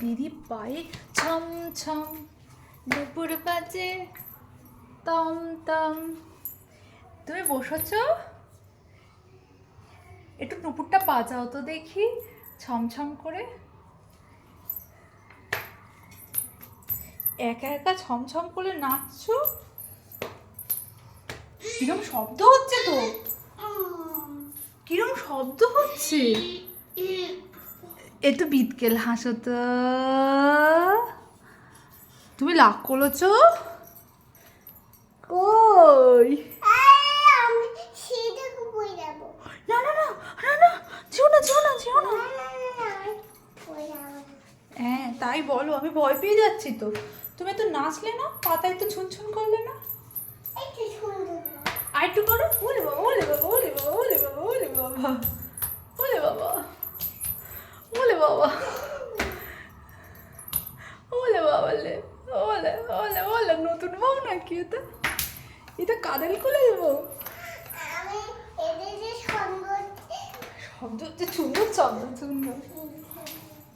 দিদি পায়ে ছম ছম, দুপুর বাজে তম তম। তুমি বসেছ, একটু নুপুরটা বাজাও তো দেখি ছমছম করে। একা একা ছমছম করে নাচছো, কিরম শব্দ হচ্ছে তো, কিরম শব্দ হচ্ছে। এ তো বিটকেল হাসো তো। তুমি লাগ করেছো কই? না না না না না, যেও না যেও না যেও না। হ্যাঁ তাই বলো, আমি ভয় পেয়ে যাচ্ছি তো। তুমি তো নাচলে না, পাতায় তো ছুনছুন করলে না। আর একটু করো। ওলে বাবা ওলে বাবা ওলে বাবা ওলে বাবা ওলে বাবা ওলে বাবা ওলে বাবা ওলে বাবা লে ওলে ওলে ওলে। নতুন বউ নাকি এটা? এটা কাদের কোলে যাবো? শব্দ হচ্ছে সুন্দর, শব্দ সুন্দর।